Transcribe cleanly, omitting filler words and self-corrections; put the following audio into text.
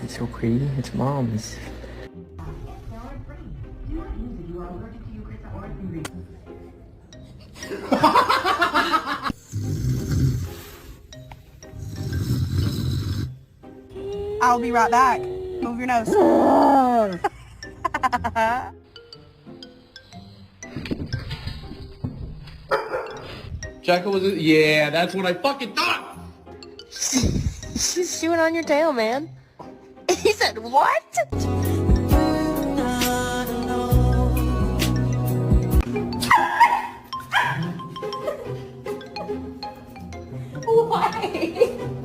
It's so pretty. It's mom's. I'll be right back. Move your nose. Jacko was it? Yeah, that's what I fucking thought! She's chewing on your tail, man. He said, what? Why?